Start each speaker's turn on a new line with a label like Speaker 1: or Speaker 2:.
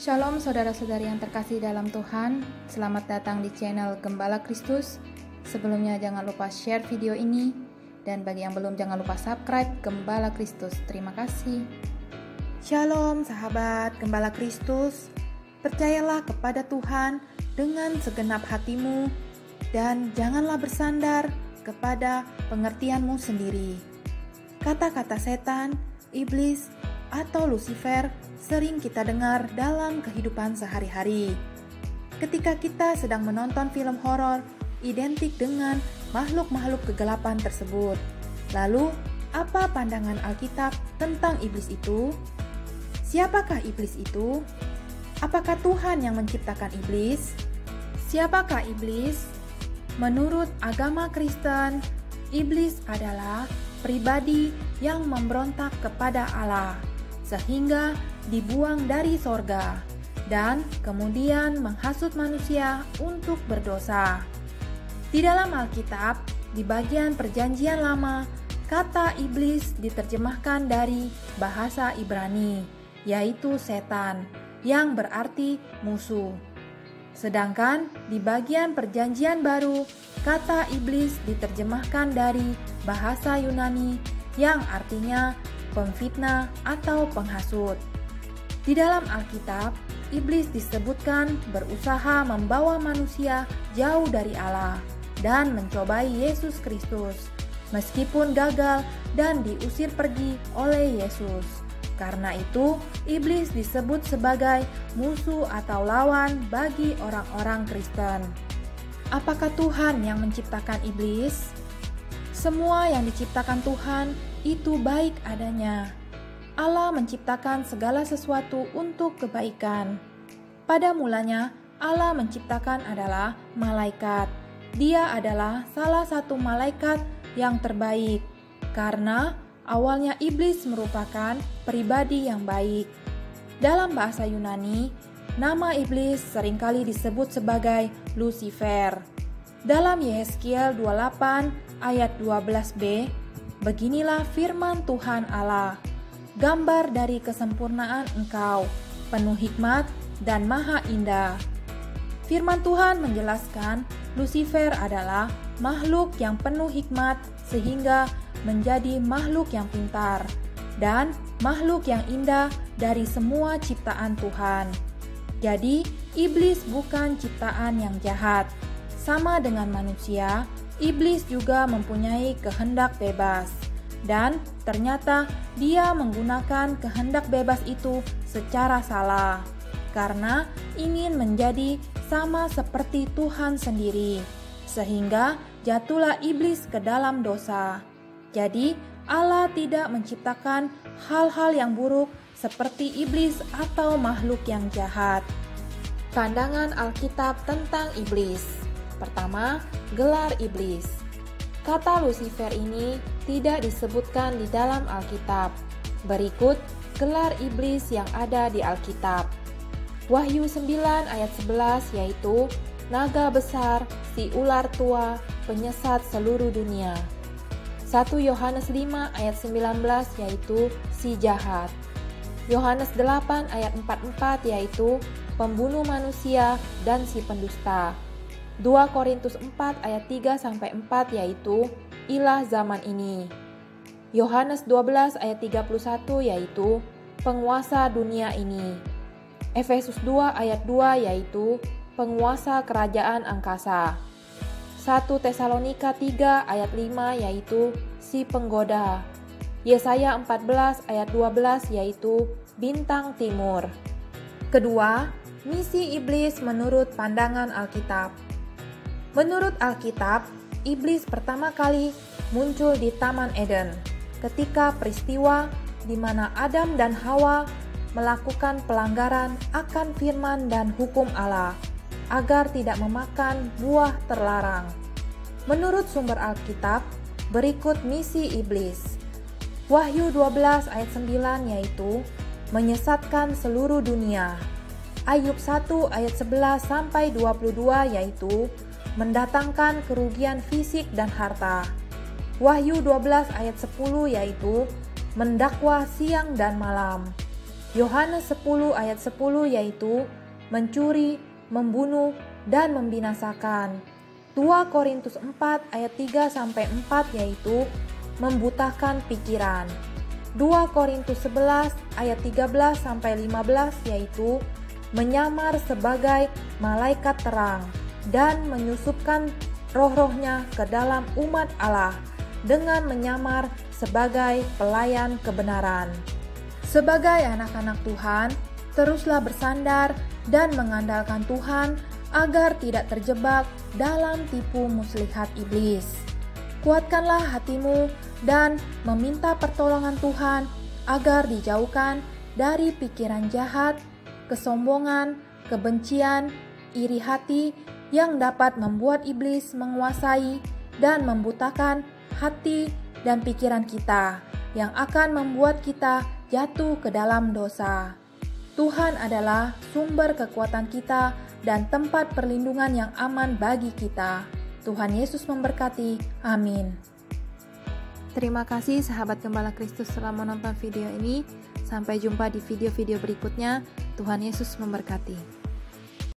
Speaker 1: Shalom saudara-saudari yang terkasih dalam Tuhan, selamat datang di channel Gembala Kristus. Sebelumnya jangan lupa share video ini, dan bagi yang belum jangan lupa subscribe Gembala Kristus. Terima kasih. Shalom sahabat Gembala Kristus, percayalah kepada Tuhan dengan segenap hatimu dan janganlah bersandar kepada pengertianmu sendiri. Kata-kata setan, iblis, atau Lucifer sering kita dengar dalam kehidupan sehari-hari. Ketika kita sedang menonton film horor identik dengan makhluk-makhluk kegelapan tersebut. Lalu, apa pandangan Alkitab tentang iblis itu? Siapakah iblis itu? Apakah Tuhan yang menciptakan iblis? Siapakah iblis? Menurut agama Kristen, iblis adalah pribadi yang memberontak kepada Allah, sehingga dibuang dari sorga, dan kemudian menghasut manusia untuk berdosa. Di dalam Alkitab, di bagian Perjanjian Lama, kata iblis diterjemahkan dari bahasa Ibrani, yaitu setan, yang berarti musuh. Sedangkan di bagian Perjanjian Baru, kata iblis diterjemahkan dari bahasa Yunani, yang artinya pemfitnah atau penghasut. Di dalam Alkitab, iblis disebutkan berusaha membawa manusia jauh dari Allah dan mencobai Yesus Kristus, meskipun gagal dan diusir pergi oleh Yesus. Karena itu, iblis disebut sebagai musuh atau lawan bagi orang-orang Kristen. Apakah Tuhan yang menciptakan iblis? Semua yang diciptakan Tuhan itu baik adanya. Allah menciptakan segala sesuatu untuk kebaikan. Pada mulanya, Allah menciptakan adalah malaikat. Dia adalah salah satu malaikat yang terbaik, karena awalnya iblis merupakan pribadi yang baik. Dalam bahasa Yunani, nama iblis seringkali disebut sebagai Lucifer. Dalam Yehezkiel 28 ayat 12b, beginilah firman Tuhan Allah, gambar dari kesempurnaan Engkau, penuh hikmat dan maha indah. Firman Tuhan menjelaskan Lucifer adalah makhluk yang penuh hikmat sehingga menjadi makhluk yang pintar dan makhluk yang indah dari semua ciptaan Tuhan. Jadi, iblis bukan ciptaan yang jahat. Sama dengan manusia, iblis juga mempunyai kehendak bebas. Dan ternyata dia menggunakan kehendak bebas itu secara salah, karena ingin menjadi sama seperti Tuhan sendiri, sehingga jatuhlah iblis ke dalam dosa. Jadi Allah tidak menciptakan hal-hal yang buruk seperti iblis atau makhluk yang jahat. Pandangan Alkitab tentang iblis. Pertama, gelar iblis. Kata Lucifer ini tidak disebutkan di dalam Alkitab. Berikut gelar iblis yang ada di Alkitab. Wahyu 9 ayat 11 yaitu naga besar, si ular tua, penyesat seluruh dunia. 1 Yohanes 5 ayat 19 yaitu si jahat. Yohanes 8 ayat 44 yaitu pembunuh manusia dan si pendusta. 2 Korintus 4 ayat 3-4 yaitu ilah zaman ini. Yohanes 12 ayat 31 yaitu penguasa dunia ini. Efesus 2 ayat 2 yaitu penguasa kerajaan angkasa. 1 Tesalonika 3 ayat 5 yaitu si penggoda. Yesaya 14 ayat 12 yaitu bintang timur. Kedua, misi iblis menurut pandangan Alkitab. Menurut Alkitab, iblis pertama kali muncul di Taman Eden ketika peristiwa di mana Adam dan Hawa melakukan pelanggaran akan firman dan hukum Allah agar tidak memakan buah terlarang. Menurut sumber Alkitab, berikut misi iblis. Wahyu 12 ayat 9 yaitu menyesatkan seluruh dunia. Ayub 1 ayat 11-22 yaitu mendatangkan kerugian fisik dan harta. Wahyu 12 ayat 10 yaitu mendakwa siang dan malam. Yohanes 10 ayat 10 yaitu mencuri, membunuh, dan membinasakan. 2 Korintus 4 ayat 3-4 yaitu membutakan pikiran. 2 Korintus 11 ayat 13-15 yaitu menyamar sebagai malaikat terang dan menyusupkan roh-rohnya ke dalam umat Allah dengan menyamar sebagai pelayan kebenaran. Sebagai anak-anak Tuhan, teruslah bersandar dan mengandalkan Tuhan agar tidak terjebak dalam tipu muslihat iblis. Kuatkanlah hatimu dan meminta pertolongan Tuhan agar dijauhkan dari pikiran jahat, kesombongan, kebencian, iri hati yang dapat membuat iblis menguasai dan membutakan hati dan pikiran kita, yang akan membuat kita jatuh ke dalam dosa. Tuhan adalah sumber kekuatan kita dan tempat perlindungan yang aman bagi kita. Tuhan Yesus memberkati. Amin. Terima kasih sahabat Gembala Kristus telah menonton video ini. Sampai jumpa di video-video berikutnya. Tuhan Yesus memberkati.